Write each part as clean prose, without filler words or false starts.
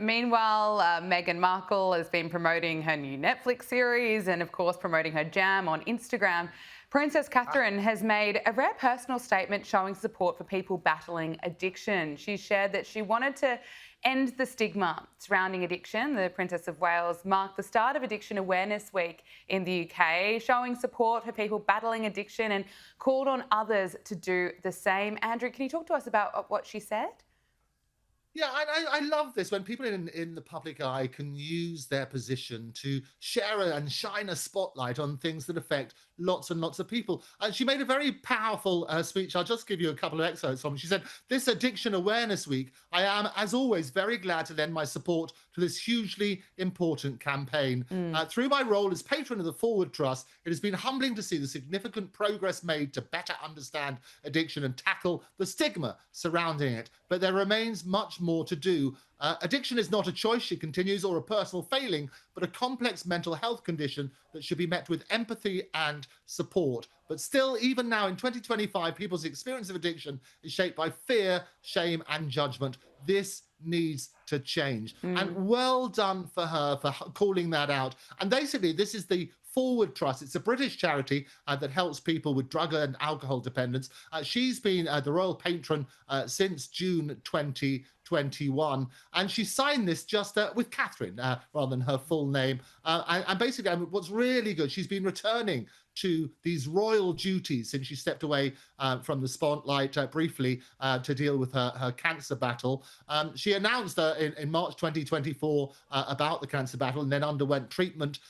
Meanwhile, Meghan Markle has been promoting her new Netflix series and, of course, promoting her jam on Instagram. Princess Catherine has made a rare personal statement showing support for people battling addiction. She shared that she wanted to end the stigma surrounding addiction. The Princess of Wales marked the start of Addiction Awareness Week in the UK, showing support for people battling addiction and called on others to do the same. Andrew, can you talk to us about what she said? Yeah, I love this when people in the public eye can use their position to share and shine a spotlight on things that affect lots and lots of people. And she made a very powerful speech. I'll just give you a couple of excerpts from it. She said, "This Addiction Awareness Week, I am, as always, very glad to lend my support to this hugely important campaign. Mm. Through my role as patron of the Forward Trust, it has been humbling to see the significant progress made to better understand addiction and tackle the stigma surrounding it. But there remains much more to do. Addiction is not a choice," she continues, "or a personal failing, but a complex mental health condition that should be met with empathy and support. But still, even now in 2025, people's experience of addiction is shaped by fear, shame, and judgment. This needs to change." And Mm. well done for her for calling that out. And basically, this is the Forward Trust. It's a British charity that helps people with drug and alcohol dependence. She's been the royal patron since June 2021, and she signed this just with Catherine rather than her full name. And basically, what's really good, she's been returning to these royal duties since she stepped away from the spotlight briefly to deal with her cancer battle. She announced in March 2024 about the cancer battle and then underwent treatment,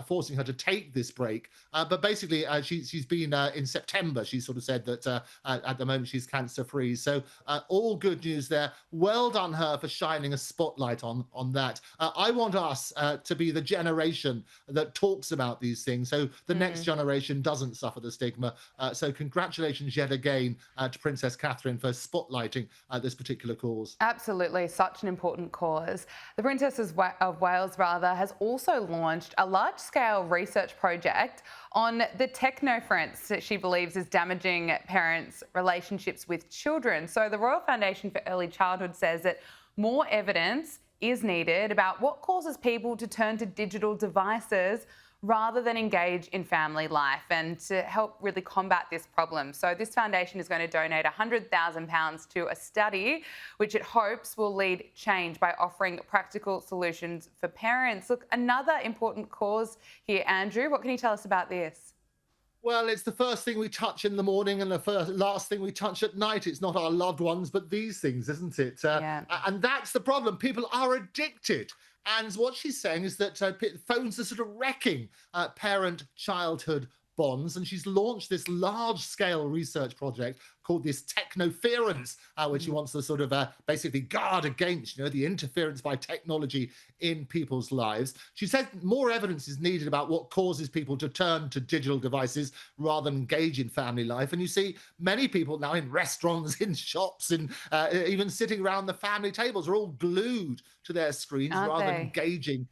forcing her to take this break. But basically, she's been in September. She sort of said that at the moment she's cancer free. So all good news there. Well done her for shining a spotlight on that. I want us to be the generation that talks about these things, so the next Mm. generation doesn't suffer the stigma. So congratulations yet again to Princess Catherine for spotlighting this particular cause. Absolutely, such an important cause. The of Wales, rather, has also launched a large-scale research project on the technofriends that she believes is damaging parents' relationships with children. So the Royal Foundation for Early Childhood says that more evidence is needed about what causes people to turn to digital devices rather than engage in family life, and to help really combat this problem. So this foundation is going to donate £100,000 to a study which it hopes will lead change by offering practical solutions for parents. Look, another important cause here, Andrew. What can you tell us about this? Well, it's the first thing we touch in the morning and the last thing we touch at night. It's not our loved ones, but these things, isn't it? Yeah. And that's the problem. People are addicted. And what she's saying is that phones are sort of wrecking parent childhood bonds. And she's launched this large scale research project called this technoference, which she wants to sort of basically guard against, the interference by technology in people's lives. She says more evidence is needed about what causes people to turn to digital devices rather than engage in family life. And you see many people now in restaurants, in shops, and even sitting around the family tables are all glued to their screens Aren't rather than they? engaging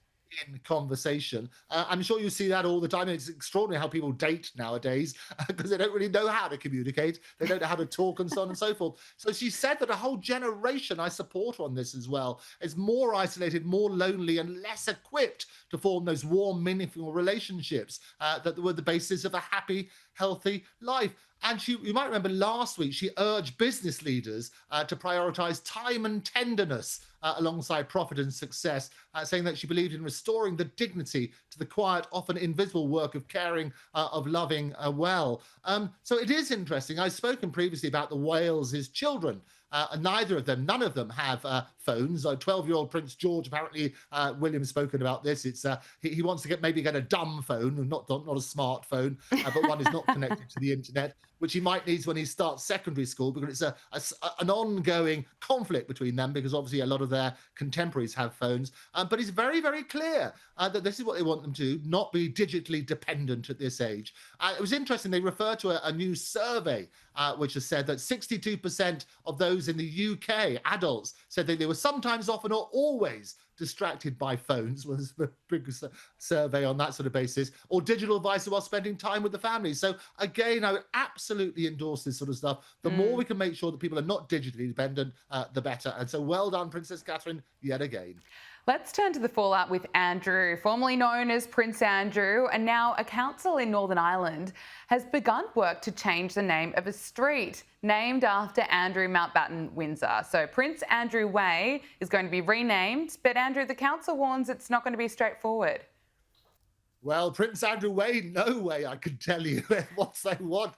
in conversation. I'm sure you see that all the time. It's extraordinary how people date nowadays because they don't really know how to communicate. They don't know how to talk and so on and so forth. So she said that a whole generation, I support her on this as well, is more isolated, more lonely, and less equipped to form those warm, meaningful relationships that were the basis of a happy, healthy life. And you might remember last week, she urged business leaders to prioritize time and tenderness alongside profit and success, saying that she believed in restoring the dignity to the quiet, often invisible work of caring, of loving well. So it is interesting. I've spoken previously about the Wales' children. And none of them have phones. 12-year-old Prince George, apparently, William's spoken about this. It's he wants to maybe get a dumb phone, not a smartphone, but one is not connected to the internet, which he might need when he starts secondary school, because it's an ongoing conflict between them, because obviously a lot of their contemporaries have phones. But he's very, very clear that this is what they want them to, not be digitally dependent at this age. It was interesting. They refer to a new survey which has said that 62% of those in the UK, adults, said that they were sometimes, often, or always distracted by phones, was the big survey on that sort of basis, or digital devices while spending time with the family. So again, I would absolutely endorse this sort of stuff. The more Mm. we can make sure that people are not digitally dependent, the better. And so well done, Princess Catherine, yet again. Let's turn to the fallout with Andrew, formerly known as Prince Andrew, and now a council in Northern Ireland has begun work to change the name of a street named after Andrew Mountbatten Windsor. So Prince Andrew Way is going to be renamed, but Andrew, the council warns it's not going to be straightforward. Well, Prince Andrew Way, no way, I can tell you what they want.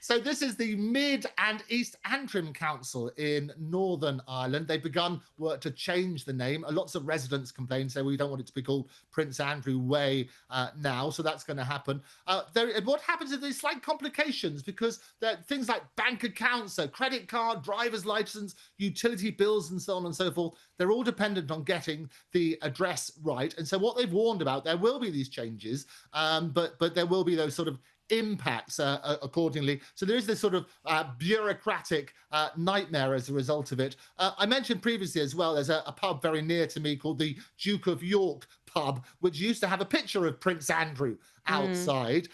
So this is the Mid and East Antrim Council in Northern Ireland. They've begun work to change the name. Lots of residents complain, say we don't want it to be called Prince Andrew Way now, so that's going to happen. What happens is there's slight complications because there are things like bank accounts, so credit card, driver's license, utility bills, and so on and so forth. They're all dependent on getting the address right. And so what they've warned about, there will be these changes, but there will be those sort of impacts accordingly. So there is this sort of bureaucratic nightmare as a result of it. I mentioned previously as well, there's a pub very near to me called the Duke of York pub, which used to have a picture of Prince Andrew outside.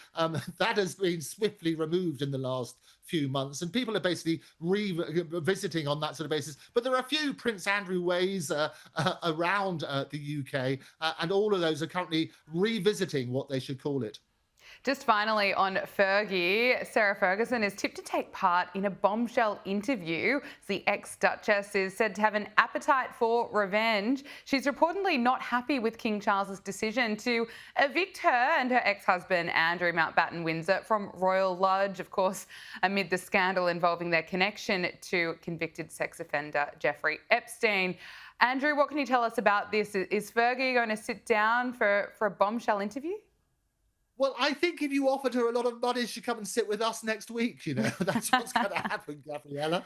That has been swiftly removed in the last few months, and people are basically revisiting on that sort of basis. But there are a few Prince Andrew Ways around the UK, and all of those are currently revisiting what they should call it. Just finally on Fergie, Sarah Ferguson is tipped to take part in a bombshell interview. The ex-Duchess is said to have an appetite for revenge. She's reportedly not happy with King Charles's decision to evict her and her ex-husband Andrew Mountbatten Windsor from Royal Lodge, of course, amid the scandal involving their connection to convicted sex offender Jeffrey Epstein. Andrew, what can you tell us about this? Is Fergie going to sit down for a bombshell interview? Well, I think if you offered her a lot of money, she'd come and sit with us next week. That's what's going to happen, Gabriella.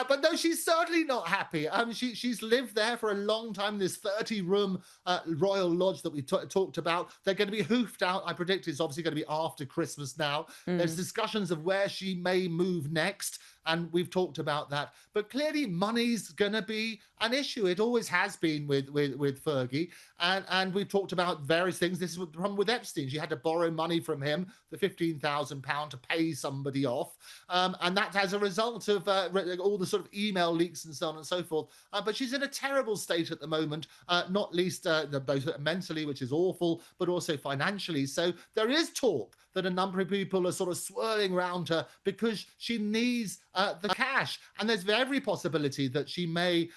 But no, she's certainly not happy. She's lived there for a long time. This 30-room Royal Lodge that we talked about, they're going to be hoofed out. I predict it's obviously going to be after Christmas now. There's discussions of where she may move next, and we've talked about that. But clearly, money's going to be an issue. It always has been with Fergie, and we've talked about various things. This is the problem with Epstein. She had to borrow money from him, the £15,000 to pay somebody off, and that as a result of all the sort of email leaks and so on and so forth. But she's in a terrible state at the moment, not least both mentally, which is awful, but also financially. So there is talk that a number of people are sort of swirling around her because she needs the cash. And there's every possibility that she may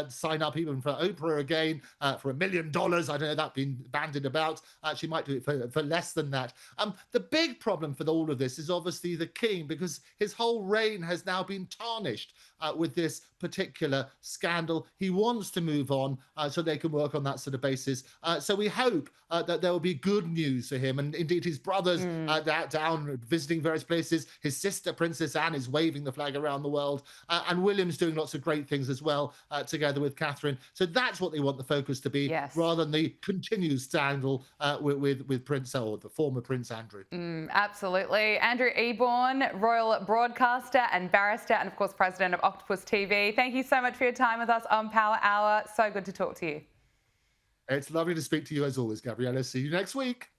sign up even for Oprah again for $1 million. I don't know, that's been bandied about. She might do it for less than that. The big problem for all of this is obviously the king, because his whole reign has now been tarnished with this particular scandal. He wants to move on so they can work on that sort of basis. So we hope that there will be good news for him. And indeed, his brothers down visiting various places. His sister, Princess Anne, is waving the flag around the world. And William's doing lots of great things as well, together with Catherine. So that's what they want the focus to be, rather than the continued scandal with Prince, or the former Prince Andrew. Absolutely. Andrew Eborn, royal broadcaster and barrister, and of course, president of Octopus TV. Thank you so much for your time with us on Power Hour. So good to talk to you. It's lovely to speak to you as always, Gabriella. See you next week.